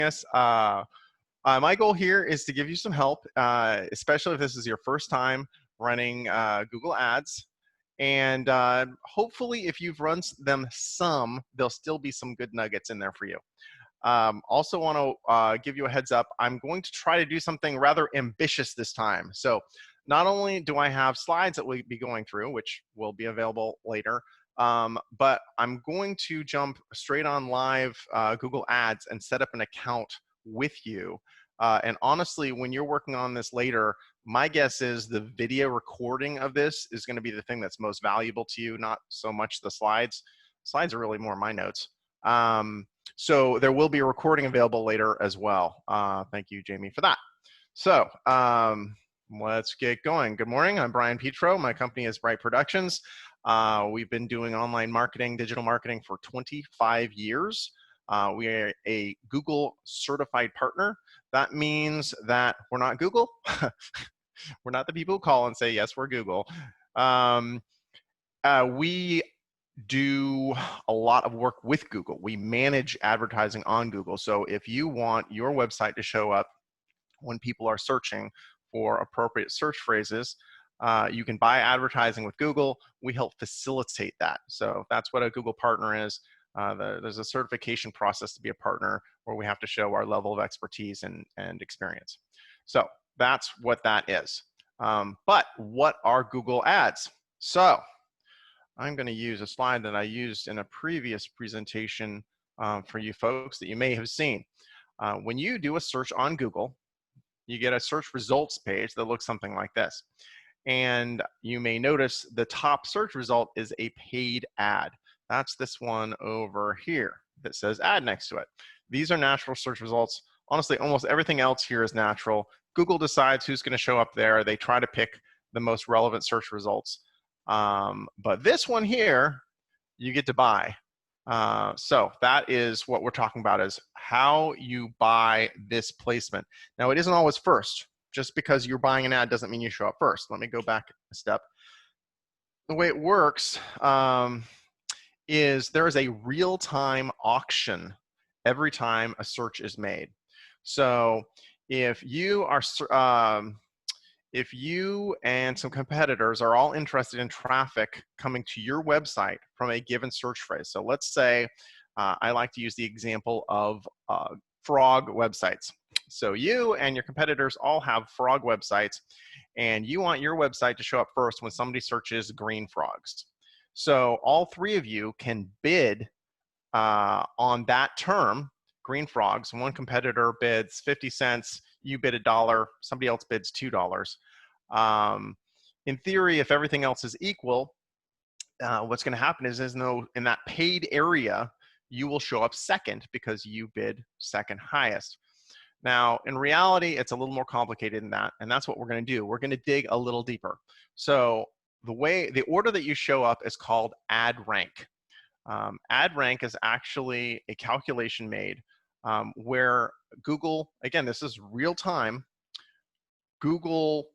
us. My goal here is to give you some help, especially if this is your first time running Google Ads. And hopefully, if you've run them some, there'll still be some good nuggets in there for you. Also want to give you a heads up. I'm going to try to do something rather ambitious this time. So not only do I have slides that we'll be going through, which will be available later, but I'm going to jump straight on live Google Ads and set up an account with you. And honestly, when you're working on this later, my guess is the video recording of this is going to be the thing that's most valuable to you, not so much the slides. Slides are really more my notes. So there will be a recording available later as well. Thank you, Jamie, for that. So let's get going. Good morning. I'm Brian Petro. My company is Bright Productions. We've been doing online marketing, digital marketing for 25 years. We are a Google certified partner. That means that we're not Google. We're not the people who call and say, yes, we're Google. We do a lot of work with Google. We manage advertising on Google. So if you want your website to show up when people are searching for appropriate search phrases, you can buy advertising with Google. We help facilitate that. So that's what a Google partner is. There's a certification process to be a partner where we have to show our level of expertise and experience. So that's what that is. But what are Google Ads? So I'm going to use a slide that I used in a previous presentation for you folks that you may have seen. When you do a search on Google, you get a search results page that looks something like this. And you may notice the top search result is a paid ad. That's this one over here that says ad next to it. These are natural search results. Honestly, almost everything else here is natural. Google decides who's going to show up there. They try to pick the most relevant search results. But this one here, you get to buy. So that is what we're talking about, is how you buy this placement. Now, it isn't always first. Just because you're buying an ad doesn't mean you show up first. Let me go back a step. The way it works is there is a real-time auction every time a search is made. So if you and some competitors are all interested in traffic coming to your website from a given search phrase. So let's say I like to use the example of frog websites. So you and your competitors all have frog websites, and you want your website to show up first when somebody searches green frogs. So all three of you can bid on that term, green frogs. One competitor bids 50 cents, you bid $1, somebody else bids $2. In theory, if everything else is equal, what's going to happen is in that paid area, you will show up second because you bid second highest. Now, in reality, it's a little more complicated than that, and that's what we're going to do. We're going to dig a little deeper. So the order that you show up is called ad rank. Ad rank is actually a calculation made where Google, again, this is real time, Google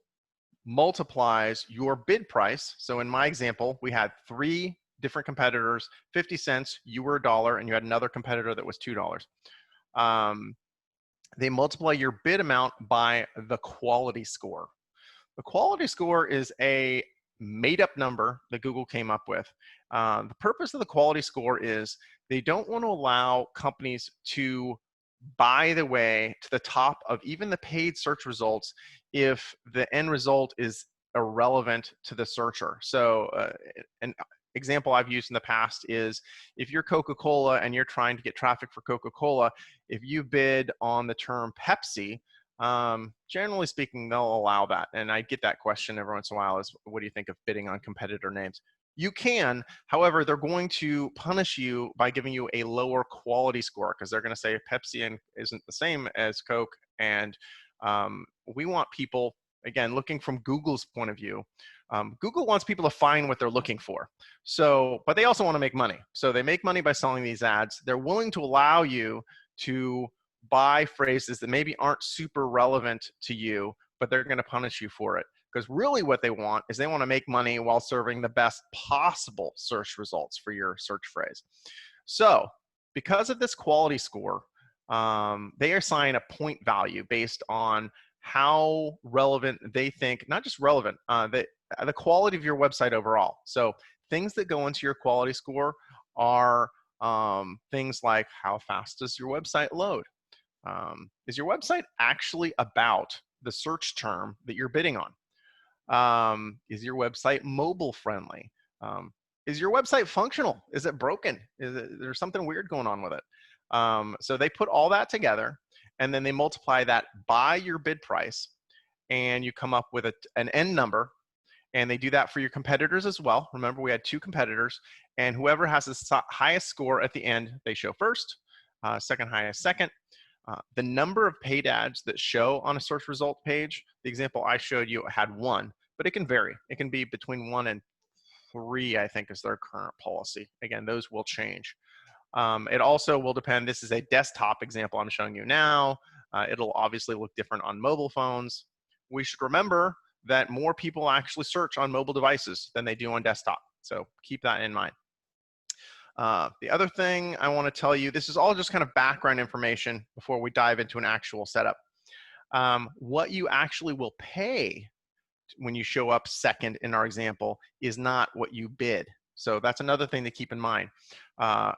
multiplies your bid price. So in my example, we had 3 different competitors, 50 cents, you were $1, and you had another competitor that was $2. They multiply your bid amount by the quality score. The quality score is a made-up number that Google came up with. The purpose of the quality score is they don't want to allow companies to buy the way to the top of even the paid search results if the end result is irrelevant to the searcher. So an example I've used in the past is if you're Coca-Cola and you're trying to get traffic for Coca-Cola, if you bid on the term Pepsi, generally speaking, they'll allow that. And I get that question every once in a while is, what do you think of bidding on competitor names? You can, however, they're going to punish you by giving you a lower quality score because they're going to say Pepsi isn't the same as Coke. And we want people, again, looking from Google's point of view, Google wants people to find what they're looking for. So, but they also want to make money. So they make money by selling these ads. They're willing to allow you to buy phrases that maybe aren't super relevant to you, but they're going to punish you for it. Because really what they want is they want to make money while serving the best possible search results for your search phrase. So because of this quality score, they assign a point value based on how relevant they think, not just relevant, the quality of your website overall. So things that go into your quality score are things like how fast does your website load? Is your website actually about the search term that you're bidding on? Is your website mobile friendly? Is your website functional? Is it broken? There's something weird going on with it? So they put all that together, and then they multiply that by your bid price, and you come up with an end number. And they do that for your competitors as well. Remember, we had 2 competitors, and whoever has the highest score at the end, they show first, second highest second. The number of paid ads that show on a search result page, the example I showed you had 1, but it can vary. It can be between 1 and 3, I think, is their current policy. Again, those will change. It also will depend. This is a desktop example I'm showing you now. It'll obviously look different on mobile phones. We should remember that more people actually search on mobile devices than they do on desktop. So keep that in mind. The other thing I want to tell you, this is all just kind of background information before we dive into an actual setup. What you actually will pay when you show up second in our example is not what you bid. So that's another thing to keep in mind.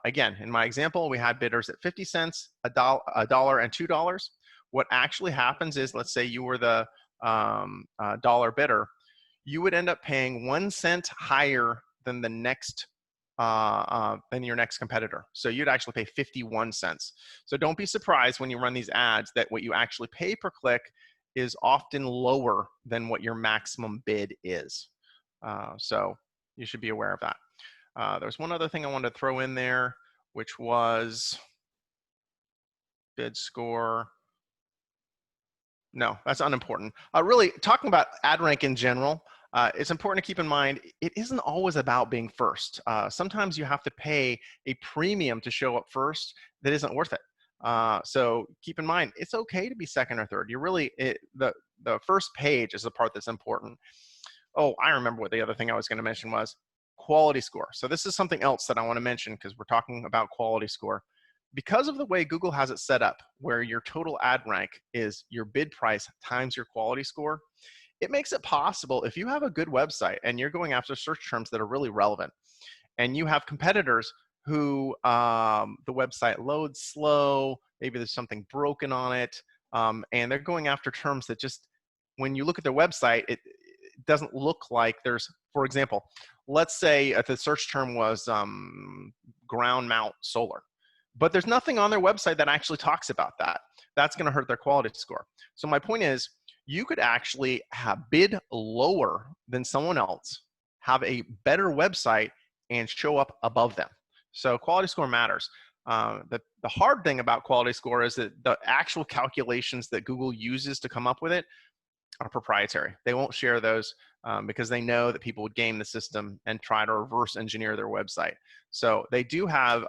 Again, in my example, we had bidders at 50 cents, $1, and $2. What actually happens is, let's say you were the dollar bidder, you would end up paying 1 cent higher than the next than your next competitor. So you'd actually pay 51 cents. So don't be surprised when you run these ads that what you actually pay per click is often lower than what your maximum bid is. So you should be aware of that. There's one other thing I wanted to throw in there, which was bid score. No, that's unimportant. Really, talking about ad rank in general, it's important to keep in mind it isn't always about being first. Sometimes you have to pay a premium to show up first that isn't worth it. So keep in mind, it's okay to be second or third. You really, the first page is the part that's important. Oh, I remember what the other thing I was going to mention was quality score. So this is something else that I want to mention because we're talking about quality score. Because of the way Google has it set up, where your total ad rank is your bid price times your quality score, it makes it possible if you have a good website and you're going after search terms that are really relevant, and you have competitors who the website loads slow, maybe there's something broken on it, and they're going after terms that just, when you look at their website, it doesn't look like there's, for example, let's say if the search term was ground mount solar, but there's nothing on their website that actually talks about that. That's going to hurt their quality score. So my point is, you could actually bid lower than someone else, have a better website, and show up above them. So quality score matters. The hard thing about quality score is that the actual calculations that Google uses to come up with it are proprietary. They won't share those because they know that people would game the system and try to reverse engineer their website. So they do have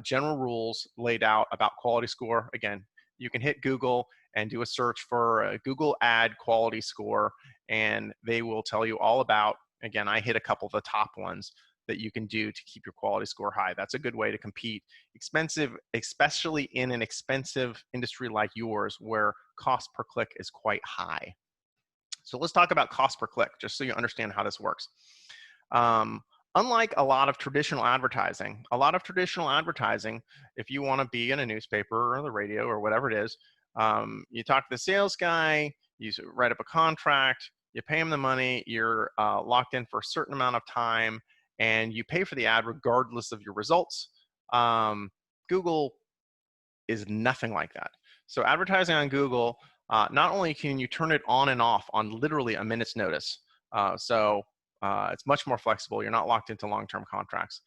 general rules laid out about quality score. Again, you can hit Google and do a search for a Google ad quality score, and they will tell you all about, again, I hit a couple of the top ones that you can do to keep your quality score high. That's a good way to compete. Expensive, especially in an expensive industry like yours where cost per click is quite high. So let's talk about cost per click, just so you understand how this works. Unlike a lot of traditional advertising, if you want to be in a newspaper or the radio or whatever it is, you talk to the sales guy, you write up a contract, you pay him the money, you're locked in for a certain amount of time, and you pay for the ad regardless of your results. Google is nothing like that. So advertising on Google, not only can you turn it on and off on literally a minute's notice, it's much more flexible. You're not locked into long-term contracts.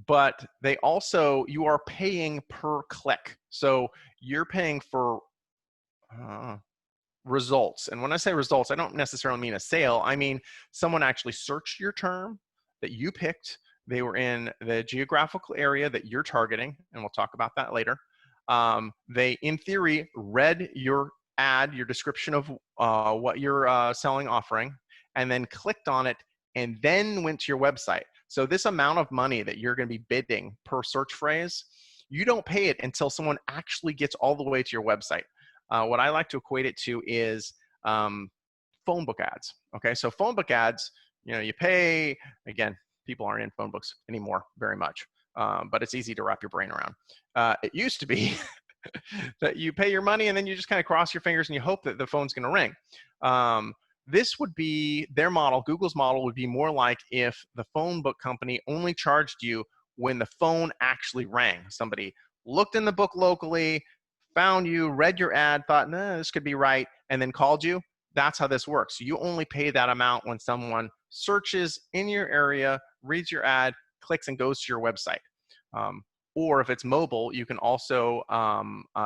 But they also, you are paying per click. So you're paying for results. And when I say results, I don't necessarily mean a sale. I mean, someone actually searched your term that you picked. They were in the geographical area that you're targeting, and we'll talk about that later. They, in theory, read your ad, your description of what you're selling, offering, and then clicked on it, and then went to your website. So this amount of money that you're going to be bidding per search phrase you don't pay it until someone actually gets all the way to your website. What I like to equate it to is phone book ads. Okay, so phone book ads, you pay, again, people aren't in phone books anymore very much, but it's easy to wrap your brain around. It used to be that you pay your money and then you just kind of cross your fingers and you hope that the phone's going to ring. This would be their model. Google's model would be more like if the phone book company only charged you when the phone actually rang. Somebody looked in the book locally, found you, read your ad, thought, nah, this could be right, and then called you. That's how this works. You only pay that amount when someone searches in your area, reads your ad, clicks, and goes to your website. Or if it's mobile, you can also,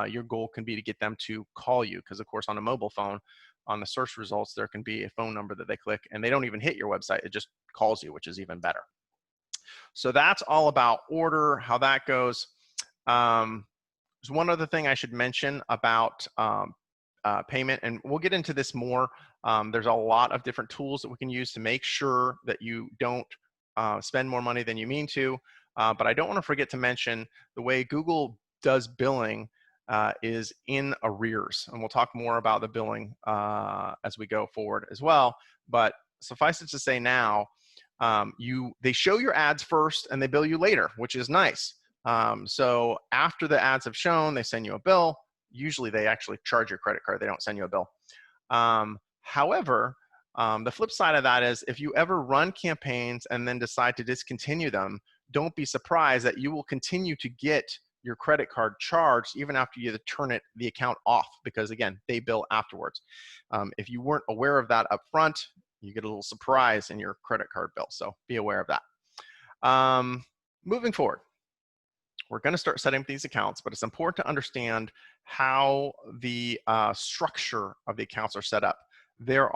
your goal can be to get them to call you, because of course on a mobile phone, on the search results, there can be a phone number that they click and they don't even hit your website, it just calls you, which is even better. So that's all about order, how that goes. There's one other thing I should mention about payment, and we'll get into this more. There's a lot of different tools that we can use to make sure that you don't spend more money than you mean to. But I don't want to forget to mention the way Google does billing is in arrears. And we'll talk more about the billing as we go forward as well. But suffice it to say now, they show your ads first and they bill you later, which is nice. So after the ads have shown, they send you a bill. Usually they actually charge your credit card. They don't send you a bill. However, the flip side of that is if you ever run campaigns and then decide to discontinue them, don't be surprised that you will continue to get your credit card charged even after you turn the account off, because again, they bill afterwards. If you weren't aware of that up front, you get a little surprise in your credit card bill. So be aware of that. Moving forward, we're going to start setting up these accounts, but it's important to understand how the structure of the accounts are set up. There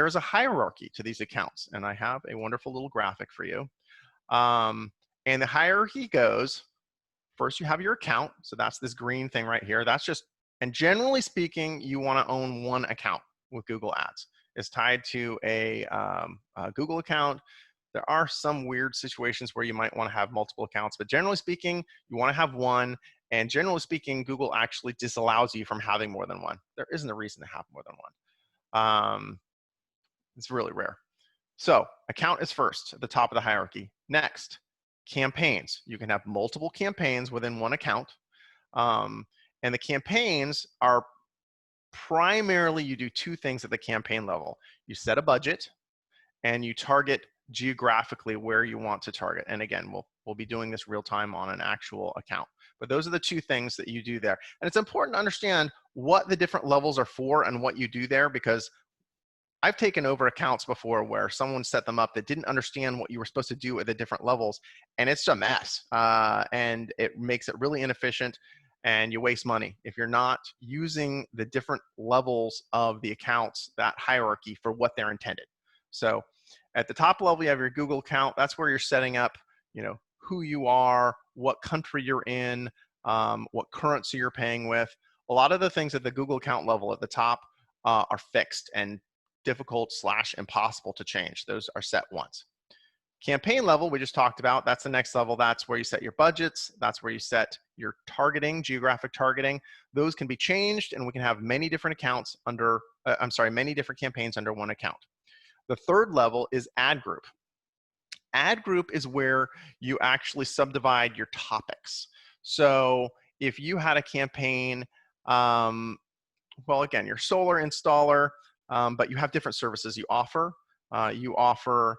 is a hierarchy to these accounts, and I have a wonderful little graphic for you. And the hierarchy goes, first you have your account. So that's this green thing right here. That's just, and generally speaking, you want to own one account with Google Ads. It's tied to a Google account. There are some weird situations where you might want to have multiple accounts, but generally speaking, you want to have one. And generally speaking, Google actually disallows you from having more than one. There isn't a reason to have more than one. It's really rare. So account is first at the top of the hierarchy. Next, campaigns. You can have multiple campaigns within one account. And the campaigns are primarily, you do two things at the campaign level. You set a budget and you target geographically where you want to target. And again, we'll be doing this real time on an actual account. But those are the two things that you do there. And it's important to understand what the different levels are for and what you do there, because I've taken over accounts before where someone set them up that didn't understand what you were supposed to do at the different levels, and it's a mess. And it makes it really inefficient, and you waste money if you're not using the different levels of the accounts, that hierarchy, for what they're intended. So at the top level, you have your Google account. That's where you're setting up, who you are, what country you're in, what currency you're paying with. A lot of the things at the Google account level at the top are fixed and difficult / impossible to change. Those are set once. Campaign level, we just talked about, that's the next level. That's where you set your budgets. That's where you set your targeting, geographic targeting. Those can be changed, and we can have many different accounts under, many different campaigns under one account. The third level is ad group. Ad group is where you actually subdivide your topics. So if you had a campaign, well, again, you're solar installer, but you have different services you offer. You offer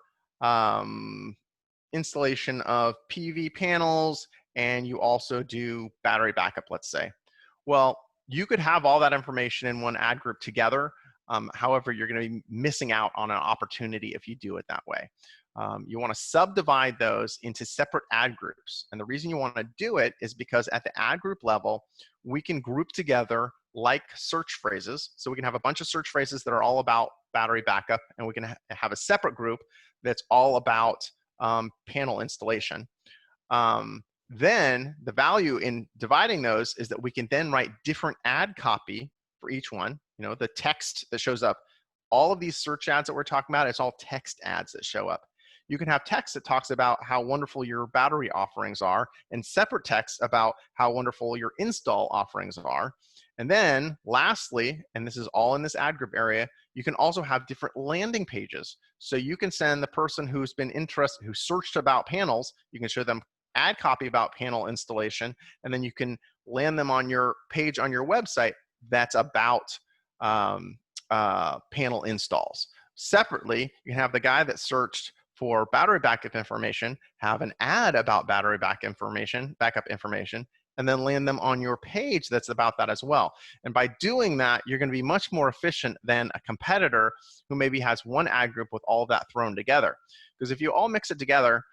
installation of PV panels, and you also do battery backup, let's say. Well, you could have all that information in one ad group together. However, you're going to be missing out on an opportunity if you do it that way. You want to subdivide those into separate ad groups. And the reason you want to do it is because at the ad group level, we can group together like search phrases. So we can have a bunch of search phrases that are all about battery backup, and we can have a separate group that's all about panel installation. Then the value in dividing those is that we can then write different ad copy for each one. The text that shows up, all of these search ads that we're talking about, it's all text ads that show up. You can have text that talks about how wonderful your battery offerings are, and separate text about how wonderful your install offerings are. And then lastly, and this is all in this ad group area, you can also have different landing pages. So you can send the person who's been interested, who searched about panels, you can show them ad copy about panel installation, and then you can land them on your page on your website that's about panel installs. Separately, you can have the guy that searched for battery backup information have an ad about battery backup information, and then land them on your page that's about that as well. And by doing that, you're going to be much more efficient than a competitor who maybe has one ad group with all of that thrown together. Because if you all mix it together,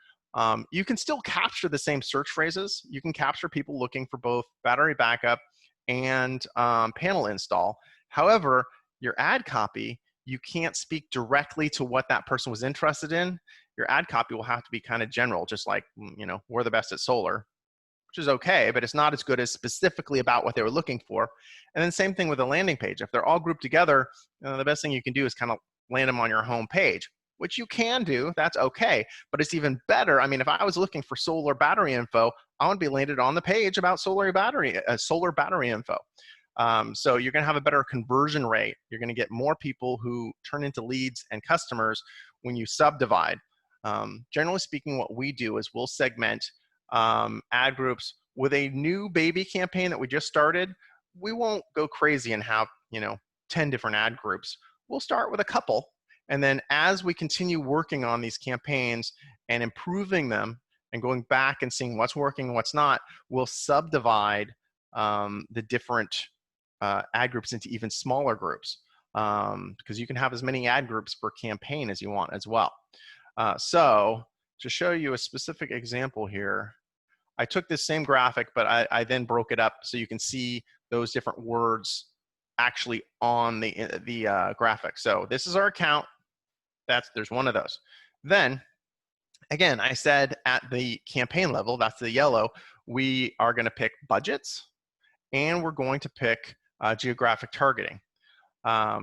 you can still capture the same search phrases. You can capture people looking for both battery backup and panel install. However, your ad copy, you can't speak directly to what that person was interested in. Your ad copy will have to be kind of general, just like, you know, we're the best at solar, which is okay, but it's not as good as specifically about what they were looking for. And then same thing with the landing page. If they're all grouped together, the best thing you can do is kind of land them on your home page, which you can do, that's okay. But it's even better. I mean, if I was looking for solar battery info, I would be landed on the page about solar battery info. So you're going to have a better conversion rate. You're going to get more people who turn into leads and customers when you subdivide. Generally speaking, what we do is we'll segment ad groups with a new baby campaign that we just started. We won't go crazy and have, 10 different ad groups. We'll start with a couple. And then as we continue working on these campaigns and improving them and going back and seeing what's working and what's not, we'll subdivide the different ad groups into even smaller groups, because you can have as many ad groups per campaign as you want as well. So to show you a specific example here, I took this same graphic, but I then broke it up so you can see those different words actually on the graphic. So this is our account. There's one of those. Then again, I said at the campaign level, that's the yellow, we are going to pick budgets and we're going to pick geographic targeting.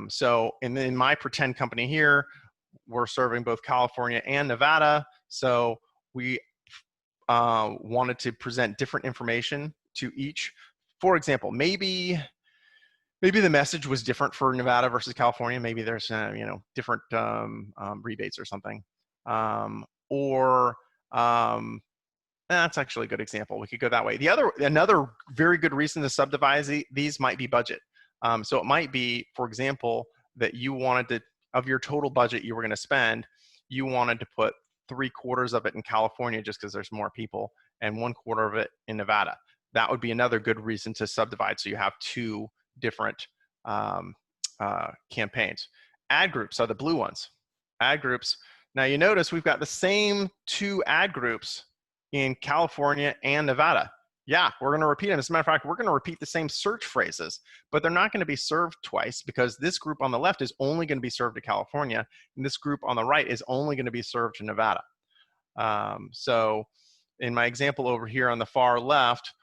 So in my pretend company here, we're serving both California and Nevada. So we wanted to present different information to each. For example, maybe the message was different for Nevada versus California. Maybe there's different rebates or something. That's actually a good example. We could go that way. Another very good reason to subdivide these might be budget. So it might be, for example, that you wanted to, of your total budget you were going to spend, you wanted to put 3/4 of it in California just because there's more people, and 1/4 of it in Nevada. That would be another good reason to subdivide. So you have two different campaigns. Ad groups are the blue ones. Ad groups. Now you notice we've got the same two ad groups in California and Nevada. Yeah, we're going to repeat them. As a matter of fact, we're going to repeat the same search phrases, but they're not going to be served twice because this group on the left is only going to be served to California, and this group on the right is only going to be served to Nevada. So in my example over here on the far left,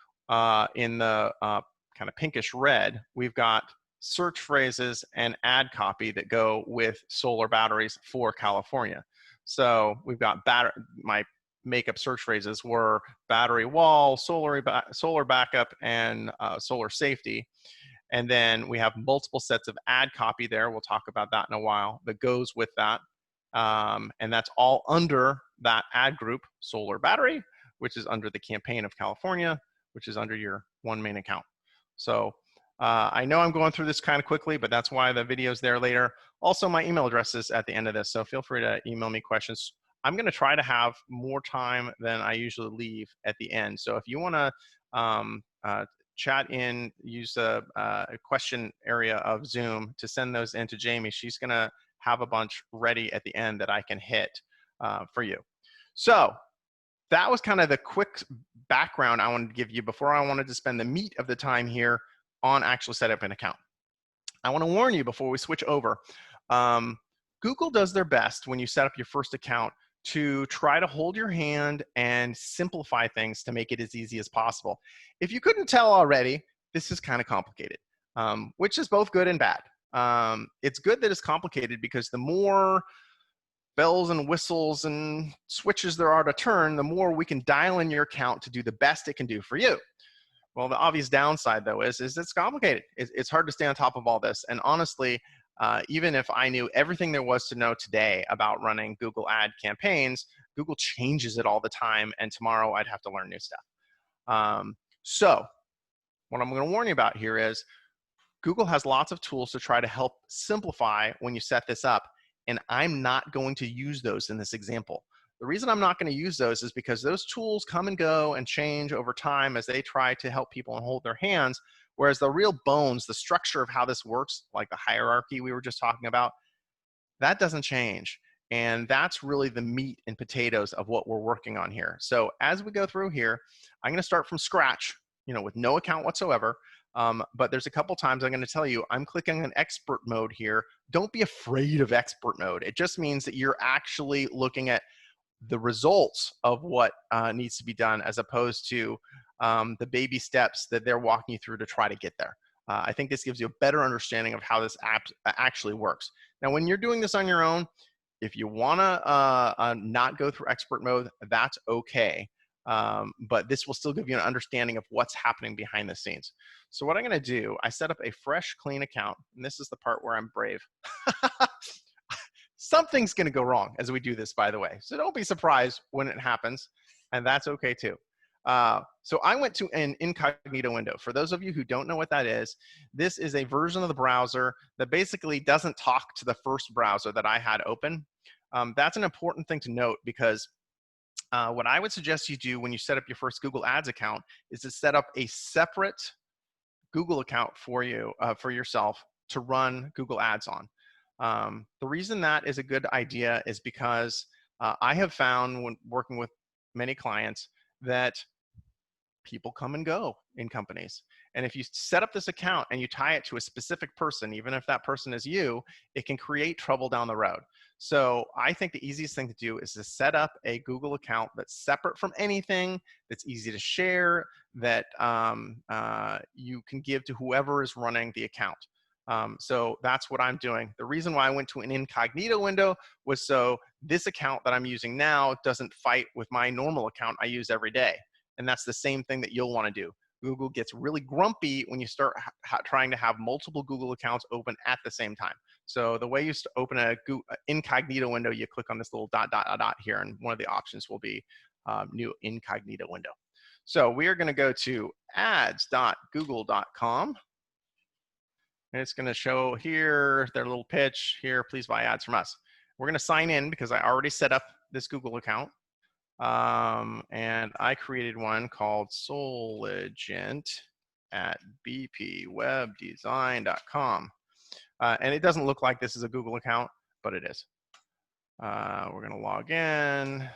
in the kind of pinkish red, we've got search phrases and ad copy that go with solar batteries for California. So we've got my makeup search phrases were battery wall, solar backup, and solar safety. And then we have multiple sets of ad copy there. We'll talk about that in a while that goes with that. And that's all under that ad group, solar battery, which is under the campaign of California, which is under your one main account. So I know I'm going through this kind of quickly, but that's why the video's there later. Also, my email address is at the end of this, so feel free to email me questions. I'm going to try to have more time than I usually leave at the end. So if you want to chat in, use a question area of Zoom to send those in to Jamie. She's going to have a bunch ready at the end that I can hit for you. So that was kind of the quick background I wanted to give you before I wanted to spend the meat of the time here on actually set up an account. I want to warn you before we switch over. Google does their best when you set up your first account to try to hold your hand and simplify things to make it as easy as possible. If you couldn't tell already, this is kind of complicated, which is both good and bad. It's good that it's complicated because the more bells and whistles and switches there are to turn, the more we can dial in your account to do the best it can do for you. Well, the obvious downside, though, is it's complicated. It's hard to stay on top of all this. And honestly, even if I knew everything there was to know today about running Google ad campaigns, Google changes it all the time, and tomorrow I'd have to learn new stuff. So what I'm going to warn you about here is Google has lots of tools to try to help simplify when you set this up, and I'm not going to use those in this example. The reason I'm not going to use those is because those tools come and go and change over time as they try to help people and hold their hands, whereas the real bones, the structure of how this works, like the hierarchy we were just talking about, that doesn't change. And that's really the meat and potatoes of what we're working on here. So as we go through here, I'm going to start from scratch, with no account whatsoever. But there's a couple times I'm going to tell you, I'm clicking on expert mode here. Don't be afraid of expert mode. It just means that you're actually looking at the results of what needs to be done, as opposed to the baby steps that they're walking you through to try to get there. I think this gives you a better understanding of how this app actually works. Now, when you're doing this on your own, if you want to not go through expert mode, that's okay. But this will still give you an understanding of what's happening behind the scenes. So what I'm going to do, I set up a fresh, clean account. And this is the part where I'm brave. Something's going to go wrong as we do this, by the way. So don't be surprised when it happens. And that's okay too. So I went to an incognito window. For those of you who don't know what that is, this is a version of the browser that basically doesn't talk to the first browser that I had open. That's an important thing to note, because what I would suggest you do when you set up your first Google Ads account is to set up a separate Google account for you, for yourself, to run Google Ads on. The reason that is a good idea is because I have found, when working with many clients, that people come and go in companies. And if you set up this account and you tie it to a specific person, even if that person is you, it can create trouble down the road. So I think the easiest thing to do is to set up a Google account that's separate from anything, that's easy to share, that you can give to whoever is running the account. So that's what I'm doing. The reason why I went to an incognito window was so this account that I'm using now doesn't fight with my normal account I use every day. And that's the same thing that you'll want to do. Google gets really grumpy when you start trying to have multiple Google accounts open at the same time. So the way you open a incognito window, you click on this little dot here, and one of the options will be new incognito window. So we are going to go to ads.google.com. And it's going to show here their little pitch here, please buy ads from us. We're going to sign in because I already set up this Google account. And I created one called Soligent at bpwebdesign.com. And it doesn't look like this is a Google account, but it is. We're going to log in.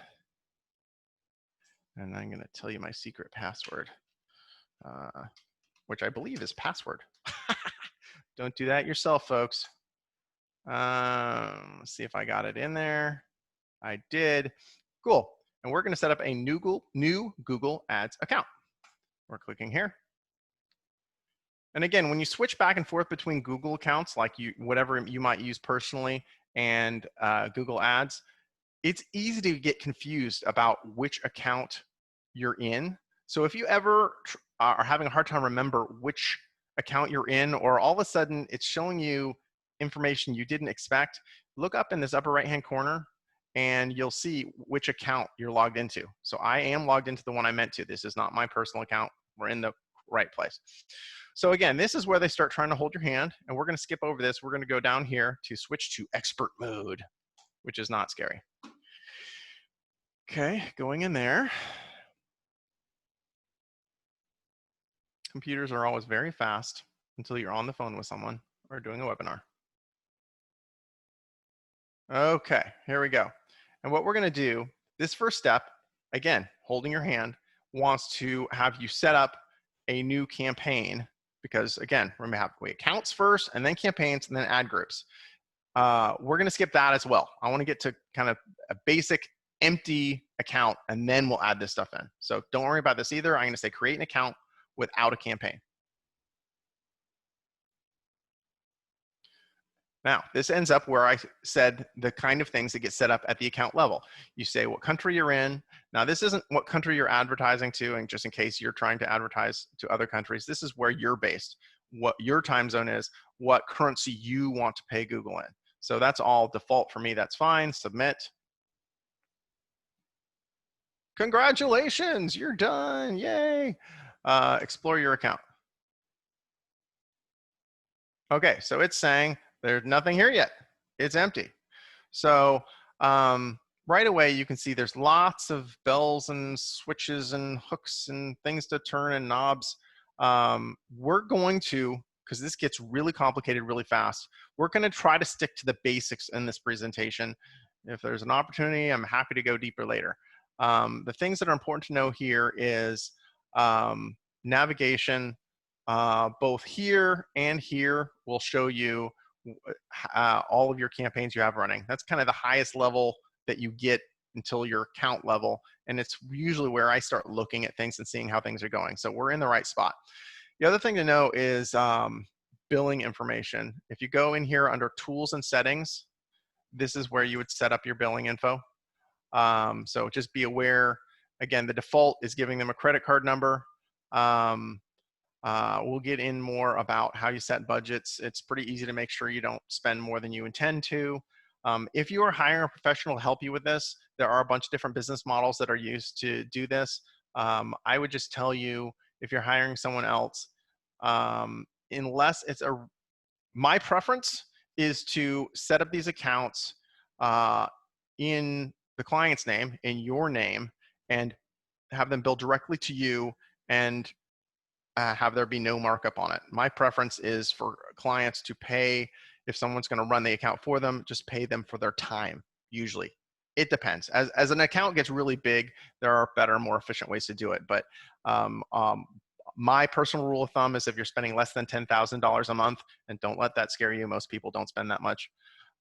And I'm going to tell you my secret password, which I believe is password. Don't do that yourself, folks. Let's see if I got it in there. I did. Cool. And we're going to set up a new Google Ads account. We're clicking here. And again, when you switch back and forth between Google accounts, like whatever you might use personally, and Google Ads, it's easy to get confused about which account you're in. So if you ever are having a hard time remember which account you're in, or all of a sudden it's showing you information you didn't expect, look up in this upper right hand corner and you'll see which account you're logged into. So I am logged into the one I meant to. This is not my personal account. We're in the right place. So again, this is where they start trying to hold your hand, and we're going to skip over this. We're going to go down here to switch to expert mode, which is not scary. Okay, going in there. Computers are always very fast until you're on the phone with someone or doing a webinar. Okay, here we go. And what we're going to do, this first step, again, holding your hand, wants to have you set up a new campaign, because again, remember, have accounts first and then campaigns and then ad groups. We're going to skip that as well. I want to get to kind of a basic empty account, and then we'll add this stuff in. So don't worry about this either. I'm going to say create an account without a campaign. Now, this ends up where I said the kind of things that get set up at the account level. You say what country you're in. Now, this isn't what country you're advertising to, and just in case you're trying to advertise to other countries, this is where you're based, what your time zone is, what currency you want to pay Google in. So that's all default for me. That's fine. Submit. Congratulations, you're done. Yay. Explore your account. Okay, so it's saying there's nothing here yet. It's empty. So right away, you can see there's lots of bells and switches and hooks and things to turn and knobs. We're going to, because this gets really complicated really fast, we're going to try to stick to the basics in this presentation. If there's an opportunity, I'm happy to go deeper later. The things that are important to know here is navigation. Both here and here will show you all of your campaigns you have running. That's kind of the highest level that you get until your account level. And it's usually where I start looking at things and seeing how things are going. So we're in the right spot. The other thing to know is billing information. If you go in here under tools and settings, this is where you would set up your billing info. So just be aware, again, the default is giving them a credit card number. We'll get in more about how you set budgets. It's pretty easy to make sure you don't spend more than you intend to. If you are hiring a professional to help you with this, there are a bunch of different business models that are used to do this. I would just tell you, if you're hiring someone else, unless it's my preference is to set up these accounts in the client's name, in your name, and have them billed directly to you and have there be no markup on it. My preference is for clients to pay, if someone's going to run the account for them, just pay them for their time, usually. It depends. As an account gets really big, there are better, more efficient ways to do it. But my personal rule of thumb is if you're spending less than $10,000 a month, and don't let that scare you, most people don't spend that much,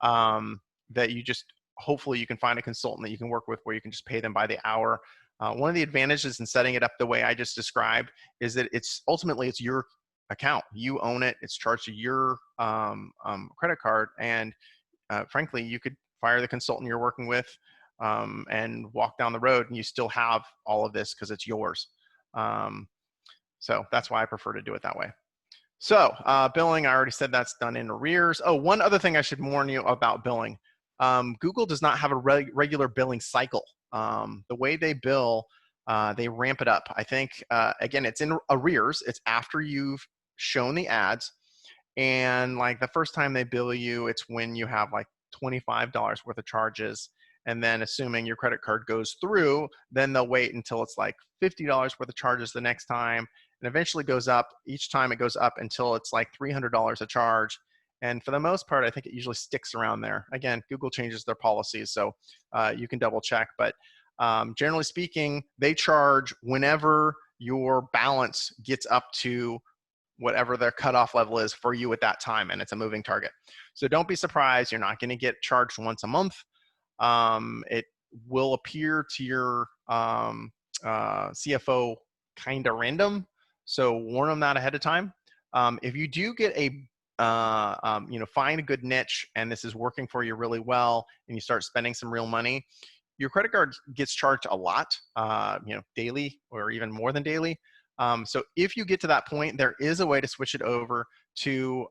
that you just, hopefully you can find a consultant that you can work with where you can just pay them by the hour. One of the advantages in setting it up the way I just described is that ultimately it's your account. You own it. It's charged to your credit card. And frankly, you could fire the consultant you're working with and walk down the road and you still have all of this because it's yours. So that's why I prefer to do it that way. So billing, I already said that's done in arrears. Oh, one other thing I should warn you about billing. Google does not have a regular billing cycle. The way they bill, they ramp it up. I think, again, it's in arrears. It's after you've shown the ads. And like the first time they bill you, it's when you have like $25 worth of charges. And then assuming your credit card goes through, then they'll wait until it's like $50 worth of charges the next time. And eventually goes up. Each time it goes up until it's like $300 a charge. And for the most part, I think it usually sticks around there. Again, Google changes their policies, so you can double check. But generally speaking, they charge whenever your balance gets up to whatever their cutoff level is for you at that time, and it's a moving target. So don't be surprised. You're not going to get charged once a month. It will appear to your CFO kind of random, so warn them that ahead of time. If you do get find a good niche and this is working for you really well and you start spending some real money, your credit card gets charged a lot, daily or even more than daily. So if you get to that point, there is a way to switch it over to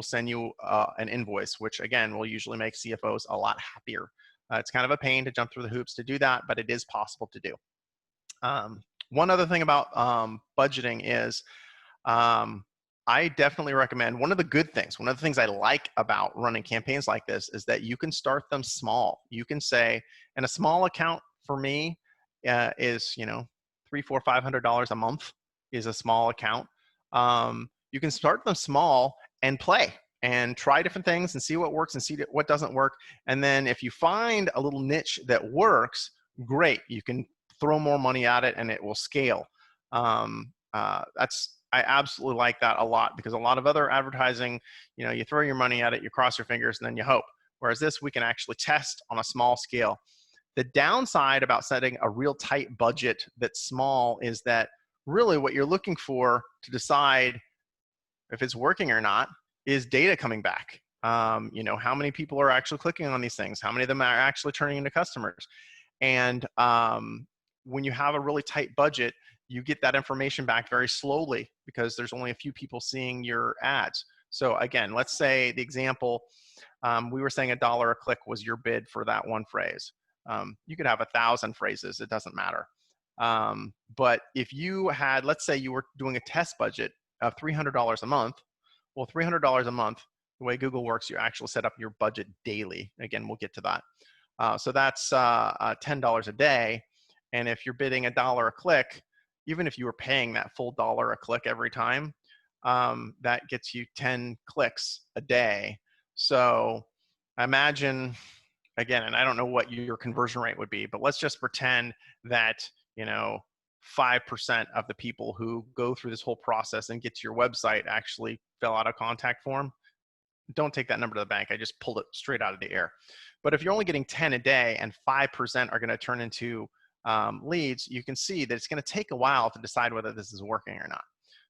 send you an invoice, which again will usually make CFOs a lot happier. It's kind of a pain to jump through the hoops to do that, but it is possible to do. One other thing about budgeting is I definitely recommend, one of the things I like about running campaigns like this is that you can start them small. You can say, and a small account for me is, $300, $400, $500 a month is a small account. You can start them small and play and try different things and see what works and see what doesn't work. And then if you find a little niche that works, great. You can throw more money at it and it will scale. I absolutely like that a lot, because a lot of other advertising, you throw your money at it, you cross your fingers, and then you hope. Whereas this, we can actually test on a small scale. The downside about setting a real tight budget that's small is that really what you're looking for to decide if it's working or not is data coming back. You know, how many people are actually clicking on these things? How many of them are actually turning into customers? And when you have a really tight budget, you get that information back very slowly because there's only a few people seeing your ads. So again, let's say the example, we were saying $1 a click was your bid for that one phrase. You could have 1,000 phrases, it doesn't matter. But if you had, let's say you were doing a test budget of $300 a month, well, $300 a month, the way Google works, you actually set up your budget daily. Again, we'll get to that. So that's $10 a day. And if you're bidding $1 a click, even if you were paying that full $1 a click every time, that gets you 10 clicks a day. So imagine, again, and I don't know what your conversion rate would be, but let's just pretend that, you know, 5% of the people who go through this whole process and get to your website actually fill out a contact form. Don't take that number to the bank. I just pulled it straight out of the air. But if you're only getting 10 a day and 5% are going to turn into leads, you can see that it's going to take a while to decide whether this is working or not.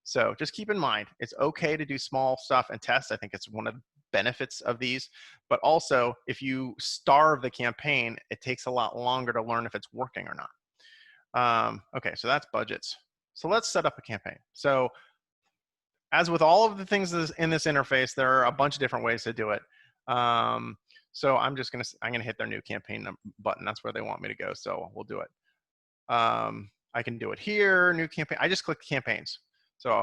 So just keep in mind, it's okay to do small stuff and test. I think it's one of the benefits of these. But also, if you starve the campaign, it takes a lot longer to learn if it's working or not. Okay, so that's budgets. So let's set up a campaign. So as with all of the things in this interface, there are a bunch of different ways to do it. So I'm gonna hit their new campaign button. That's where they want me to go. So we'll do it. I can do it here, new campaign. I just click campaigns. So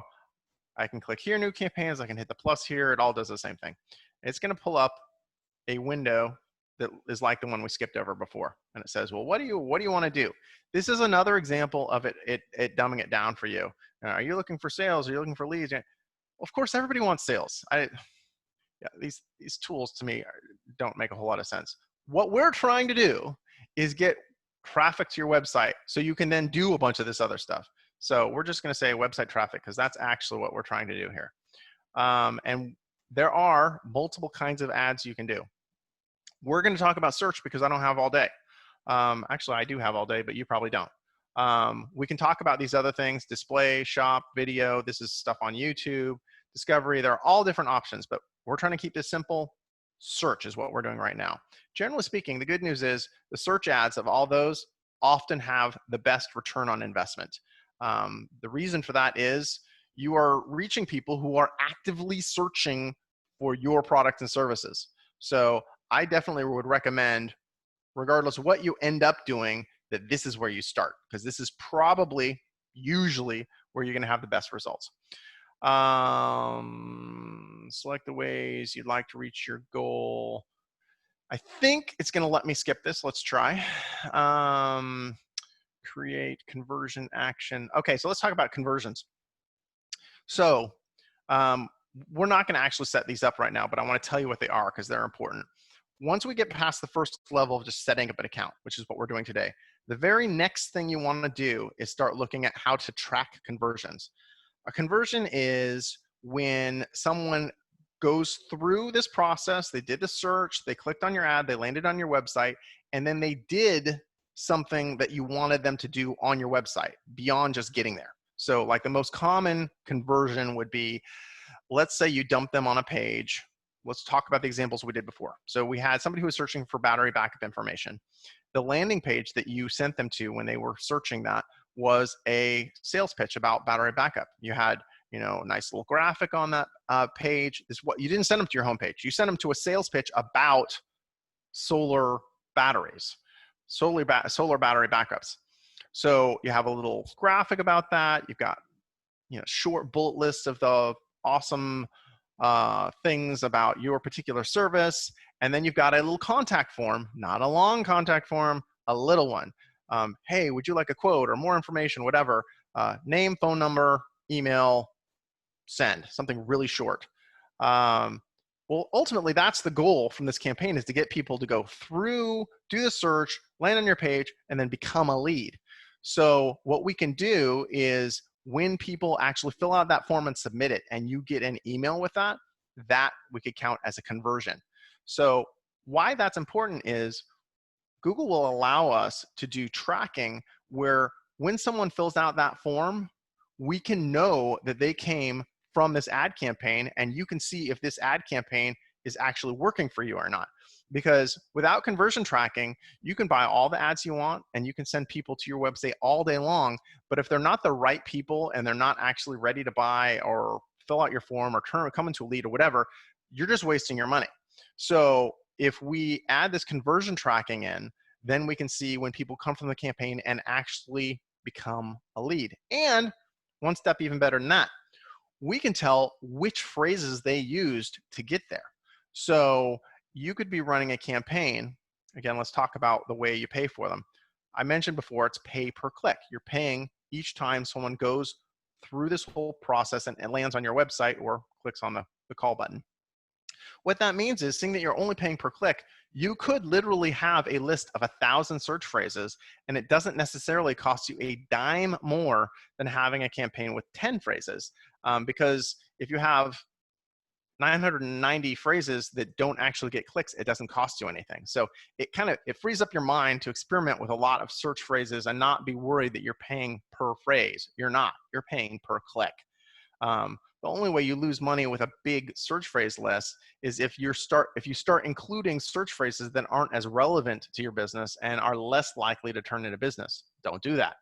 I can click here, new campaigns. I can hit the plus here. It all does the same thing. It's gonna pull up a window that is like the one we skipped over before. And it says, well, what do you want to do? This is another example of it dumbing it down for you. Are you looking for sales? Are you looking for leads? Of course, everybody wants sales. These tools to me don't make a whole lot of sense. What we're trying to do is get traffic to your website so you can then do a bunch of this other stuff. So we're just going to say website traffic because that's actually what we're trying to do here. And there are multiple kinds of ads you can do. We're going to talk about search because I don't have all day. Actually, I do have all day, but you probably don't. We can talk about these other things: display, shop, video. This is stuff on YouTube, discovery. There are all different options, but we're trying to keep this simple. Search is what we're doing right now. Generally speaking, the good news is the search ads of all those often have the best return on investment. The reason for that is you are reaching people who are actively searching for your products and services. So I definitely would recommend, regardless of what you end up doing, that this is where you start, because this is probably usually where you're going to have the best results. Select the ways you'd like to reach your goal. I think it's going to let me skip this. Let's try. Create conversion action. Okay, so let's talk about conversions. So we're not going to actually set these up right now, but I want to tell you what they are because they're important. Once we get past the first level of just setting up an account, which is what we're doing today, the very next thing you want to do is start looking at how to track conversions. A conversion is when someone goes through this process, they did the search, they clicked on your ad, they landed on your website, and then they did something that you wanted them to do on your website beyond just getting there. So like the most common conversion would be, let's say you dump them on a page. Let's talk about the examples we did before. So we had somebody who was searching for battery backup information. The landing page that you sent them to when they were searching that was a sales pitch about battery backup. You had, you know, a nice little graphic on that page. You didn't send them to your homepage. You sent them to a sales pitch about solar batteries, solar battery backups. So you have a little graphic about that. You've got, you know, short bullet lists of the awesome things about your particular service. And then you've got a little contact form, not a long contact form, a little one. Hey, would you like a quote or more information, whatever, name, phone number, email, send, something really short. Well, ultimately, that's the goal from this campaign, is to get people to go through, do the search, land on your page, and then become a lead. So what we can do is when people actually fill out that form and submit it, and you get an email with that, that we could count as a conversion. So why that's important is Google will allow us to do tracking where when someone fills out that form, we can know that they came from this ad campaign, and you can see if this ad campaign is actually working for you or not. Because without conversion tracking, you can buy all the ads you want and you can send people to your website all day long. But if they're not the right people and they're not actually ready to buy or fill out your form or come into a lead or whatever, you're just wasting your money. So if we add this conversion tracking in, then we can see when people come from the campaign and actually become a lead. And one step even better than that, we can tell which phrases they used to get there. So you could be running a campaign. Again, let's talk about the way you pay for them. I mentioned before, it's pay per click. You're paying each time someone goes through this whole process and lands on your website or clicks on the call button. What that means is, seeing that you're only paying per click, you could literally have a list of 1,000 search phrases, and it doesn't necessarily cost you a dime more than having a campaign with 10 phrases. Because if you have 990 phrases that don't actually get clicks, it doesn't cost you anything. So it frees up your mind to experiment with a lot of search phrases and not be worried that you're paying per phrase. You're not. You're paying per click. The only way you lose money with a big search phrase list is if you start including search phrases that aren't as relevant to your business and are less likely to turn into business. Don't do that.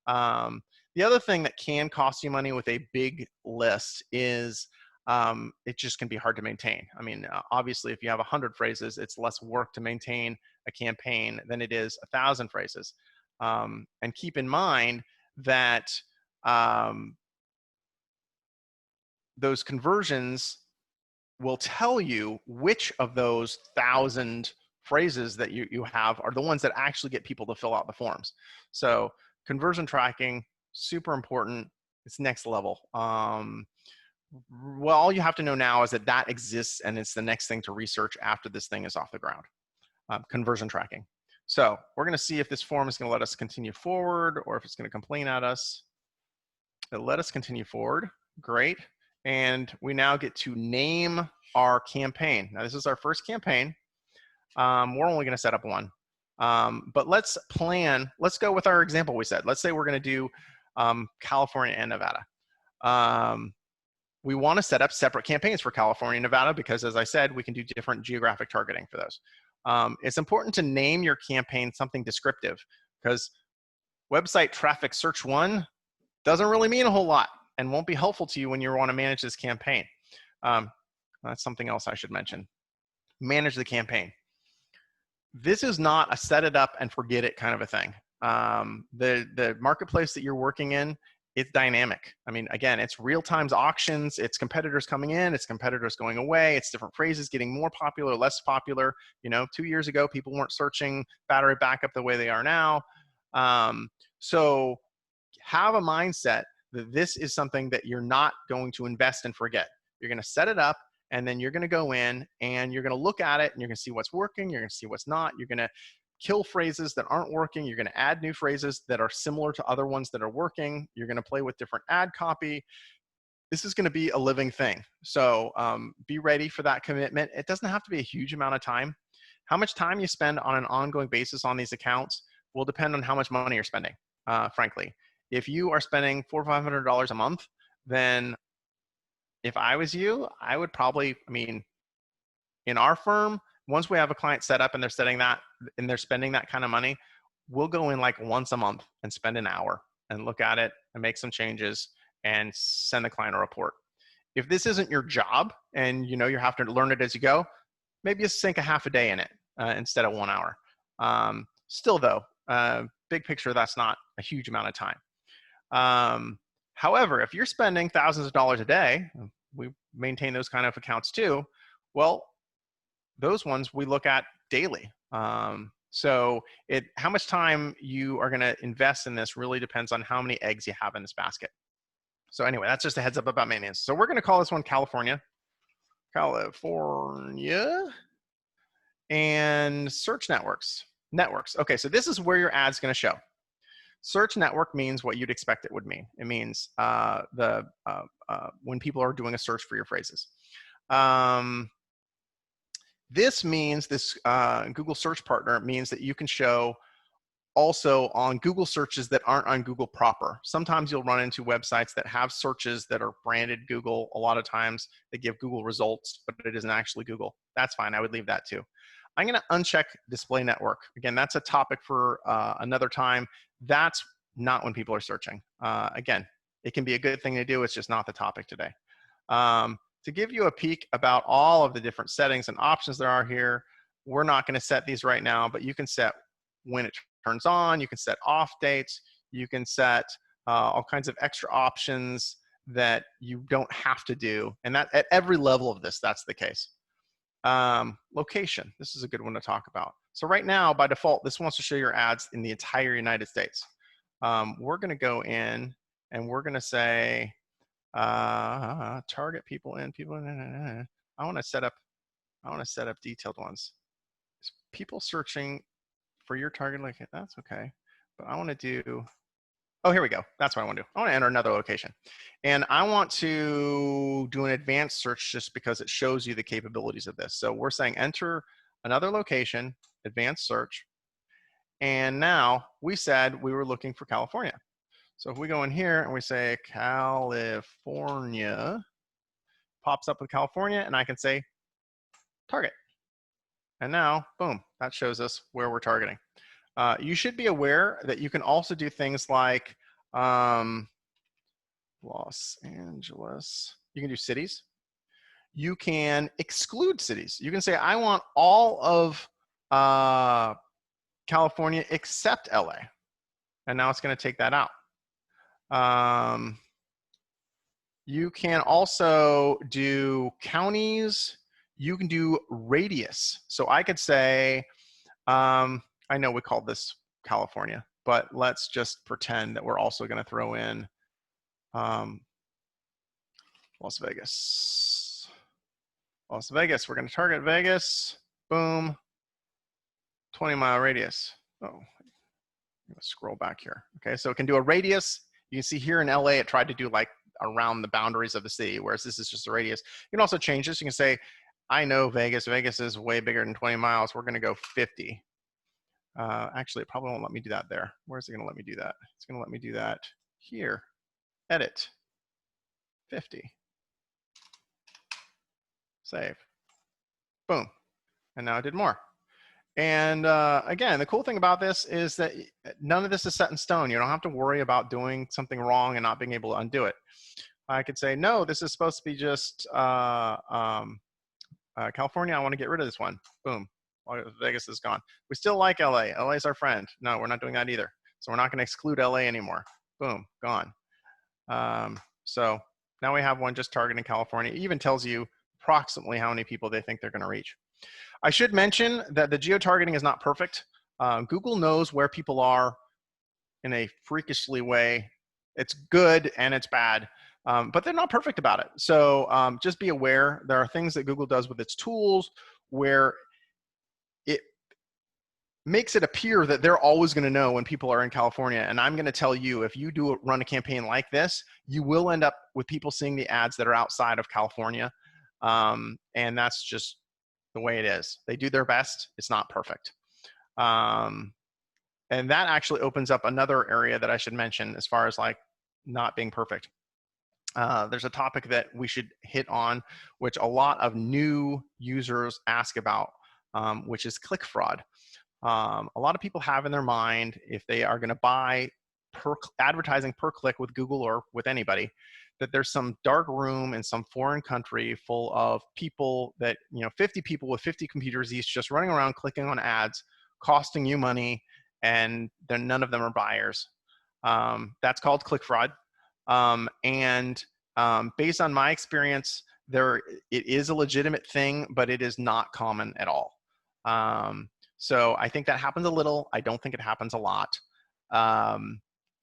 The other thing that can cost you money with a big list is it just can be hard to maintain. I mean, obviously, if you have 100 phrases, it's less work to maintain a campaign than it is 1,000 phrases. And keep in mind that those conversions will tell you which of those 1,000 phrases that you have are the ones that actually get people to fill out the forms. So conversion tracking, super important. It's next level. Well, all you have to know now is that that exists, and it's the next thing to research after this thing is off the ground. Conversion tracking. So we're going to see if this form is going to let us continue forward or if it's going to complain at us. It'll let us continue forward. Great. And we now get to name our campaign. Now, this is our first campaign. We're only going to set up one. But let's go with our example we said. Let's say we're going to do California and Nevada. We want to set up separate campaigns for California and Nevada because, as I said, we can do different geographic targeting for those. It's important to name your campaign something descriptive, because website traffic search 1 doesn't really mean a whole lot and won't be helpful to you when you want to manage this campaign. That's something else I should mention. Manage the campaign. This is not a set it up and forget it kind of a thing. The marketplace that you're working in, it's dynamic. I mean, again, it's real-time auctions, it's competitors coming in, it's competitors going away, it's different phrases getting more popular, less popular. 2 years ago, people weren't searching battery backup the way they are now. So have a mindset that this is something that you're not going to invest and forget. You're going to set it up, and then you're going to go in and you're going to look at it and you're going to see what's working, you're going to see what's not, you're going to kill phrases that aren't working, you're going to add new phrases that are similar to other ones that are working, you're going to play with different ad copy. This is going to be a living thing. So be ready for that commitment. It doesn't have to be a huge amount of time. How much time you spend on an ongoing basis on these accounts will depend on how much money you're spending, frankly. If you are spending $400 or $500 a month, then if I was you, I would probably, in our firm, once we have a client set up and they're spending that kind of money, we'll go in like once a month and spend an hour and look at it and make some changes and send the client a report. If this isn't your job and you have to learn it as you go, maybe you sink a half a day in it instead of 1 hour. Still though, big picture, that's not a huge amount of time. However, if you're spending thousands of dollars a day, we maintain those kind of accounts too, well, those ones we look at daily. So how much time you are going to invest in this really depends on how many eggs you have in this basket. So anyway, that's just a heads up about maintenance. So we're going to call this one California. And search networks. Okay, so this is where your ad's going to show. Search network means what you'd expect it would mean. It means when people are doing a search for your phrases. This means Google Search Partner means that you can show also on Google searches that aren't on Google proper. Sometimes you'll run into websites that have searches that are branded Google. A lot of times they give Google results, but it isn't actually Google. That's fine. I would leave that too. I'm going to uncheck display network. Again, that's a topic for another time. That's not when people are searching. Again, it can be a good thing to do. It's just not the topic today. To give you a peek about all of the different settings and options there are here, we're not going to set these right now, but you can set when it turns on, you can set off dates, you can set all kinds of extra options that you don't have to do. And that at every level of this, that's the case. Location, this is a good one to talk about. So right now, by default, this wants to show your ads in the entire United States. We're going to go in and we're going to say, target people in. I want to set up detailed ones. People searching for your target location, that's okay. But I want to do, oh, here we go. That's what I want to do. I want to enter another location. And I want to do an advanced search just because it shows you the capabilities of this. So we're saying enter another location, advanced search. And now we said we were looking for California. So if we go in here and we say California, pops up with California, and I can say target. And now, boom, that shows us where we're targeting. You should be aware that you can also do things like Los Angeles. You can do cities. You can exclude cities. You can say, I want all of California except LA. And now it's going to take that out. You can also do counties. You can do radius. So I could say, I know we called this California, but let's just pretend that we're also going to throw in Las Vegas. Las Vegas, we're going to target Vegas. Boom. 20-mile radius. Oh, I'm going to scroll back here. Okay, so it can do a radius. You can see here in LA, it tried to do like around the boundaries of the city, whereas this is just a radius. You can also change this. You can say, I know Vegas. Vegas is way bigger than 20 miles. We're going to go 50. Actually, it probably won't let me do that there. Where's it going to let me do that? It's going to let me do that here. Edit. 50. Save. Boom. And now I did more. And again, the cool thing about this is that none of this is set in stone. You don't have to worry about doing something wrong and not being able to undo it. I could say, no, this is supposed to be just California. I want to get rid of this one. Boom. Vegas is gone. We still like LA. LA is our friend. No, we're not doing that either. So we're not going to exclude LA anymore. Boom, gone. So now we have one just targeting California. It even tells you approximately how many people they think they're going to reach. I should mention that the geo-targeting is not perfect. Google knows where people are in a freakishly way. It's good and it's bad, but they're not perfect about it. So just be aware, there are things that Google does with its tools where it makes it appear that they're always going to know when people are in California. And I'm going to tell you, if you run a campaign like this, you will end up with people seeing the ads that are outside of California. And that's just the way it is. They do their best. It's not perfect. And that actually opens up another area that I should mention as far as like not being perfect. There's a topic that we should hit on, which a lot of new users ask about, which is click fraud. A lot of people have in their mind, if they are going to buy advertising per click with Google or with anybody, that there's some dark room in some foreign country full of people that, 50 people with 50 computers each just running around clicking on ads, costing you money, and then none of them are buyers. That's called click fraud. Based on my experience, it is a legitimate thing, but it is not common at all. So I think that happens a little. I don't think it happens a lot.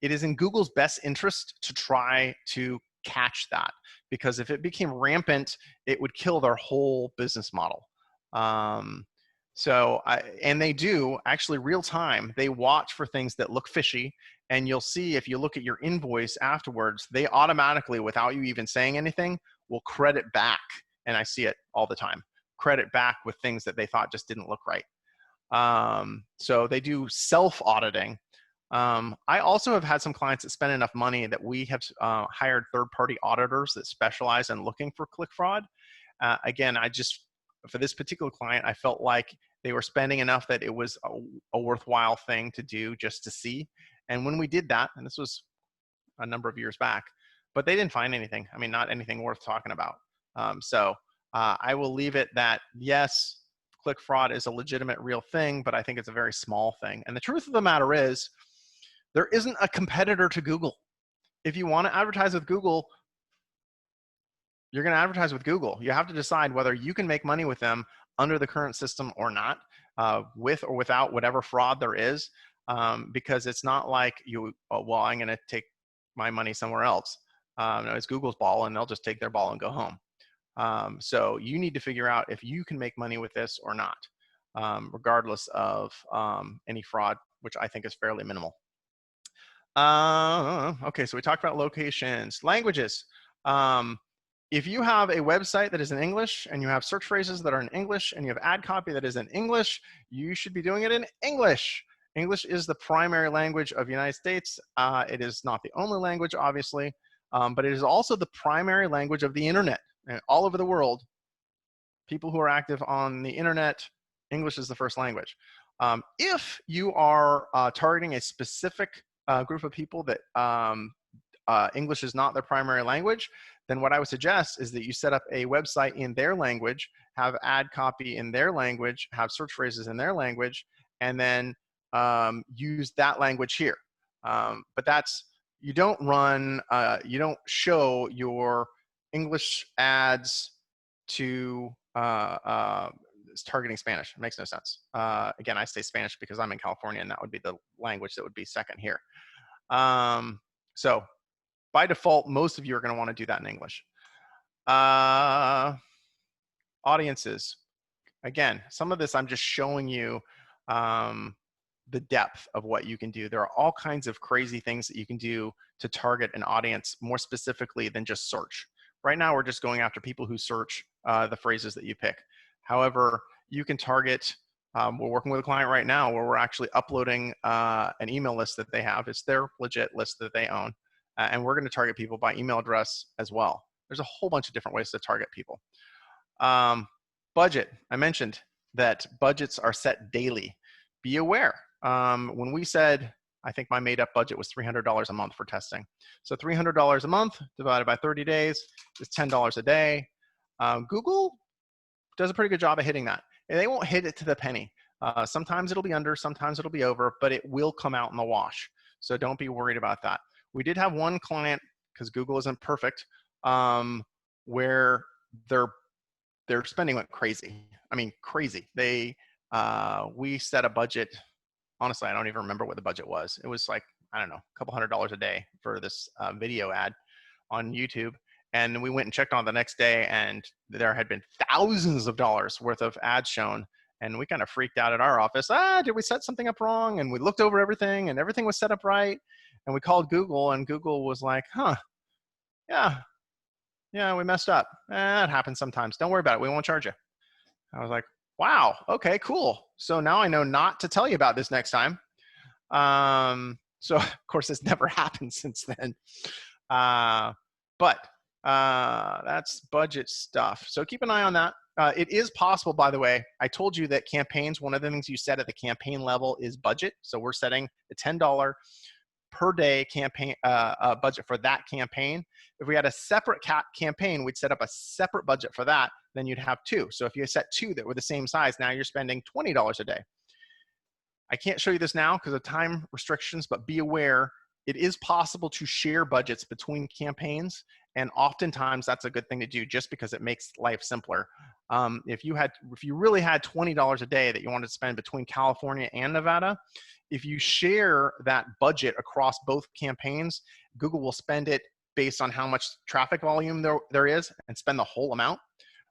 It is in Google's best interest to try to catch that, because if it became rampant, it would kill their whole business model. And they do actually real time. They watch for things that look fishy, and you'll see if you look at your invoice afterwards, they automatically, without you even saying anything, will credit back. And I see it all the time. Credit back with things that they thought just didn't look right. So they do self-auditing. I also have had some clients that spend enough money that we have hired third-party auditors that specialize in looking for click fraud. Again, for this particular client, I felt like they were spending enough that it was a worthwhile thing to do just to see. And when we did that, and this was a number of years back, but they didn't find anything. I mean, not anything worth talking about. So I will leave it that, yes, click fraud is a legitimate real thing, but I think it's a very small thing. And the truth of the matter is, there isn't a competitor to Google. If you want to advertise with Google, you're going to advertise with Google. You have to decide whether you can make money with them under the current system or not, with or without whatever fraud there is, because it's not like well, I'm going to take my money somewhere else. No, it's Google's ball, and they'll just take their ball and go home. So you need to figure out if you can make money with this or not, regardless of any fraud, which I think is fairly minimal. Okay, so we talked about locations. Languages. If you have a website that is in English and you have search phrases that are in English and you have ad copy that is in English, you should be doing it in English. English is the primary language of the United States. It is not the only language, obviously, but it is also the primary language of the internet. And all over the world, people who are active on the internet, English is the first language. If you are targeting a specific group of people that English is not their primary language, then what I would suggest is that you set up a website in their language, have ad copy in their language, have search phrases in their language, and then use that language here. But you don't show your English ads to targeting Spanish. It makes no sense. Again, I say Spanish because I'm in California, and that would be the language that would be second here. So by default, most of you are going to want to do that in English. Audiences. Again, some of this I'm just showing you the depth of what you can do. There are all kinds of crazy things that you can do to target an audience more specifically than just search. Right now, we're just going after people who search the phrases that you pick. However, you can target, we're working with a client right now where we're actually uploading an email list that they have. It's their legit list that they own. And we're going to target people by email address as well. There's a whole bunch of different ways to target people. Budget. I mentioned that budgets are set daily. Be aware. When we said, I think my made up budget was $300 a month for testing. So $300 a month divided by 30 days is $10 a day. Google does a pretty good job of hitting that. And they won't hit it to the penny. Sometimes it'll be under, sometimes it'll be over, but it will come out in the wash. So don't be worried about that. We did have one client, because Google isn't perfect, where their spending went crazy. I mean, crazy. We set a budget. Honestly, I don't even remember what the budget was. It was like, I don't know, a couple $100 a day for this video ad on YouTube. And we went and checked on it the next day, and there had been thousands of dollars worth of ads shown. And we kind of freaked out at our office. Did we set something up wrong? And we looked over everything, and everything was set up right. And we called Google, and Google was like, yeah, we messed up. That happens sometimes. Don't worry about it. We won't charge you. I was like, wow, okay, cool. So now I know not to tell you about this next time. So of course it's never happened since then. But that's budget stuff. So keep an eye on that. It is possible, by the way, I told you that campaigns, one of the things you set at the campaign level is budget. So we're setting a $10 per day campaign budget for that campaign. If we had a separate campaign, we'd set up a separate budget for that. Then you'd have two. So if you set two that were the same size, now you're spending $20 a day. I can't show you this now because of time restrictions, but be aware it is possible to share budgets between campaigns, and oftentimes that's a good thing to do just because it makes life simpler. If you really had $20 a day that you wanted to spend between California and Nevada, if you share that budget across both campaigns, Google will spend it based on how much traffic volume there is and spend the whole amount,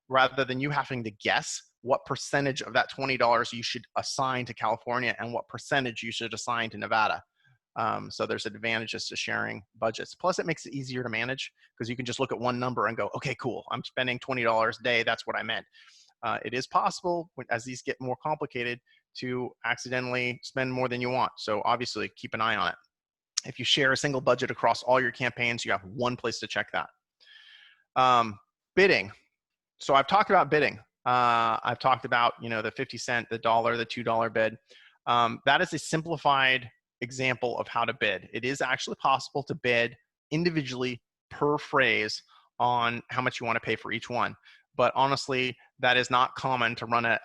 rather than you having to guess what percentage of that $20 you should assign to California and what percentage you should assign to Nevada. So there's advantages to sharing budgets. Plus, it makes it easier to manage because you can just look at one number and go, okay, cool, I'm spending $20 a day. That's what I meant. it is possible, as these get more complicated, to accidentally spend more than you want. So obviously, keep an eye on it. If you share a single budget across all your campaigns, you have one place to check that. Bidding. So I've talked about bidding. I've talked about, the 50 cent, the dollar, the $2 bid. That is a simplified example of how to bid. It is actually possible to bid individually per phrase on how much you want to pay for each one. But honestly, that is not common to run a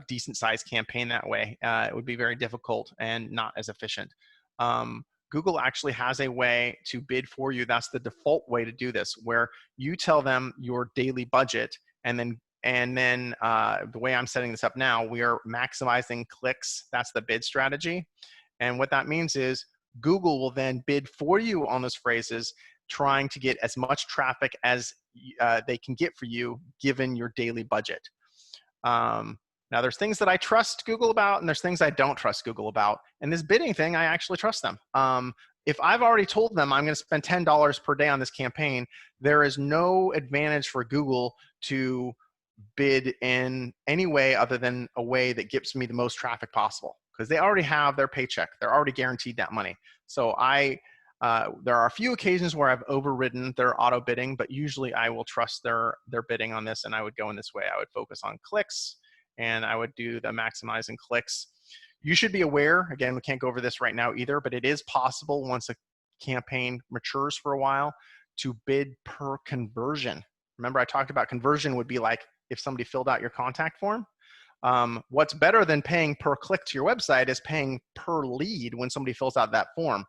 decent sized campaign that way. It would be very difficult and not as efficient. Google actually has a way to bid for you. That's the default way to do this, where you tell them your daily budget, and then the way I'm setting this up now, we are maximizing clicks. That's the bid strategy. And what that means is Google will then bid for you on those phrases, trying to get as much traffic as they can get for you given your daily budget. Now, there's things that I trust Google about, and there's things I don't trust Google about. And this bidding thing, I actually trust them. If I've already told them I'm going to spend $10 per day on this campaign, there is no advantage for Google to bid in any way other than a way that gives me the most traffic possible, because they already have their paycheck. They're already guaranteed that money. So there are a few occasions where I've overridden their auto bidding, but usually I will trust their bidding on this, and I would go in this way. I would focus on clicks, and I would do the maximizing clicks. You should be aware, again, we can't go over this right now either, but it is possible once a campaign matures for a while to bid per conversion. Remember, I talked about conversion would be like if somebody filled out your contact form. What's better than paying per click to your website is paying per lead when somebody fills out that form.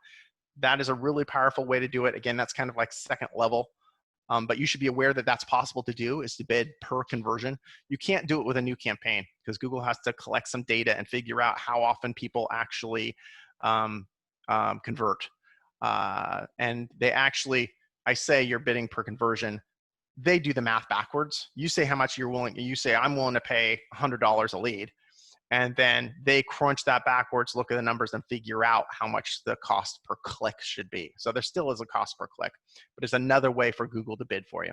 That is a really powerful way to do it. Again, that's kind of like second level. But you should be aware that that's possible to do, is to bid per conversion. You can't do it with a new campaign because Google has to collect some data and figure out how often people actually convert. And they actually, I say you're bidding per conversion. They do the math backwards. You say how much you're willing, you say I'm willing to pay $100 a lead. And then they crunch that backwards, look at the numbers, and figure out how much the cost per click should be. So there still is a cost per click, but it's another way for Google to bid for you.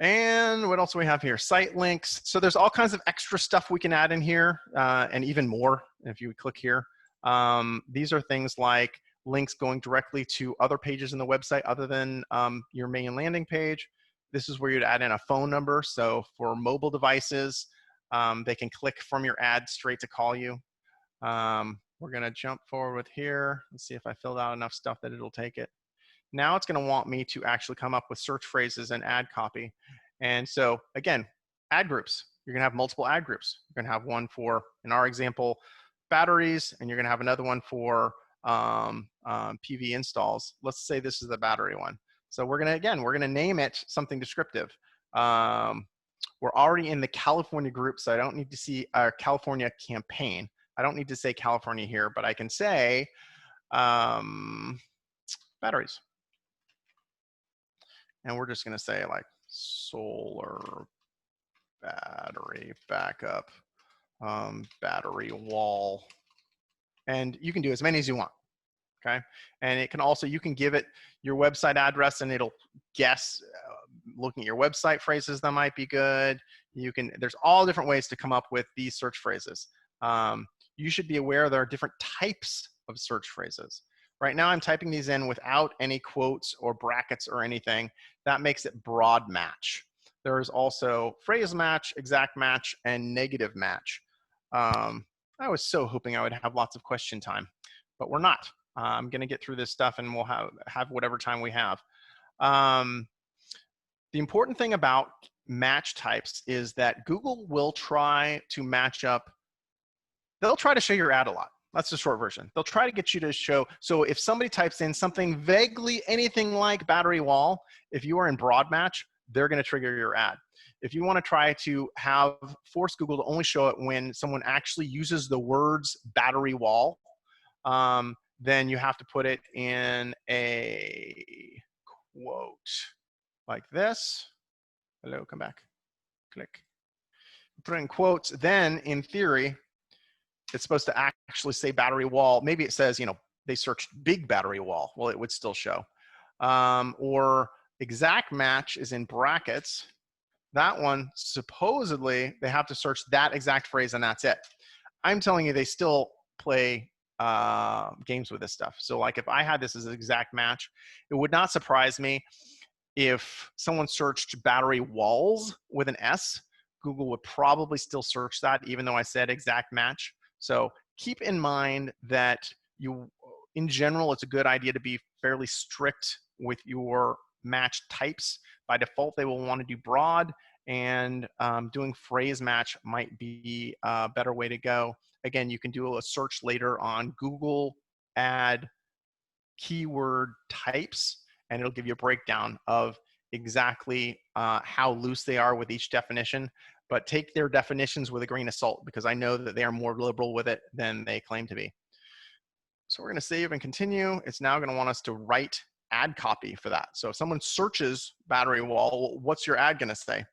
And what else do we have here? Site links. So there's all kinds of extra stuff we can add in here, and even more if you click here. These are things like links going directly to other pages in the website other than your main landing page. This is where you'd add in a phone number. So for mobile devices, they can click from your ad straight to call you. We're going to jump forward here. Let's see if I filled out enough stuff that it'll take it. Now it's going to want me to actually come up with search phrases and ad copy. And so again, ad groups. You're going to have multiple ad groups. You're going to have one for, in our example, batteries, and you're going to have another one for PV installs. Let's say this is the battery one. So we're going to name it something descriptive. We're already in the California group, so I don't need to see our California campaign. I don't need to say California here, but I can say batteries. And we're just going to say like solar battery backup, battery wall. And you can do as many as you want. Okay, and it can also, you can give it your website address and it'll guess, looking at your website phrases that might be good. There's all different ways to come up with these search phrases. You should be aware there are different types of search phrases. Right now I'm typing these in without any quotes or brackets or anything. That makes it broad match. There is also phrase match, exact match, and negative match. I was so hoping I would have lots of question time, but we're not. I'm going to get through this stuff and we'll have whatever time we have. The important thing about match types is that Google will try to match up. They'll try to show your ad a lot. That's the short version. They'll try to get you to show. So if somebody types in something vaguely anything like battery wall, if you are in broad match, they're going to trigger your ad. If you want to try to force Google to only show it when someone actually uses the words battery wall, then you have to put it in a quote like this. Hello, come back. Click. Put it in quotes. Then, in theory, it's supposed to actually say battery wall. Maybe it says, they searched big battery wall. Well, it would still show. Or exact match is in brackets. that one, supposedly, they have to search that exact phrase and that's it. I'm telling you, they still play games with this stuff. So like if I had this as an exact match, it would not surprise me if someone searched battery walls with an S. Google would probably still search that, even though I said exact match. So keep in mind that in general, it's a good idea to be fairly strict with your match types. By default, they will want to do broad, and doing phrase match might be a better way to go. Again, you can do a search later on Google, add keyword types, and it'll give you a breakdown of exactly how loose they are with each definition. But take their definitions with a grain of salt, because I know that they are more liberal with it than they claim to be. So we're going to save and continue. It's now going to want us to write ad copy for that. So if someone searches battery wall, what's your ad going to say?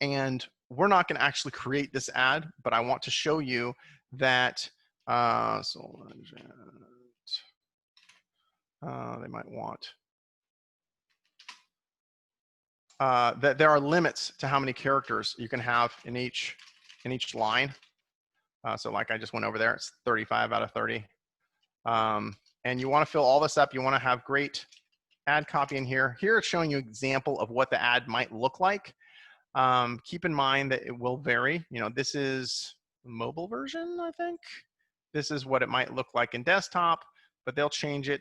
And we're not going to actually create this ad, but I want to show you that Soligent, they might want that there are limits to how many characters you can have in each line. So like I just went over there, it's 35 out of 30. And you want to fill all this up. You want to have great ad copy in here. Here it's showing you an example of what the ad might look like. Keep in mind that it will vary. You know, this is the mobile version, I think. This is what it might look like in desktop, but they'll change it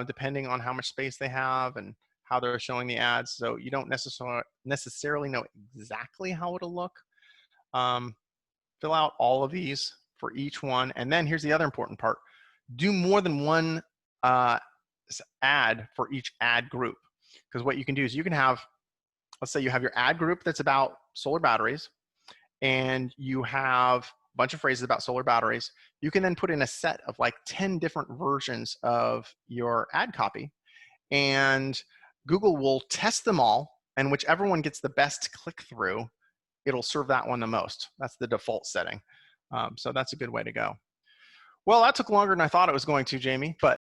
depending on how much space they have and how they're showing the ads. So you don't necessarily know exactly how it'll look. Fill out all of these for each one. And then here's the other important part. Do more than one ad for each ad group. Because what you can do is you can have, let's say you have your ad group that's about solar batteries, and you have a bunch of phrases about solar batteries. You can then put in a set of like 10 different versions of your ad copy, and Google will test them all, and whichever one gets the best click through, it'll serve that one the most. That's the default setting. So that's a good way to go. Well, that took longer than I thought it was going to, Jamie, but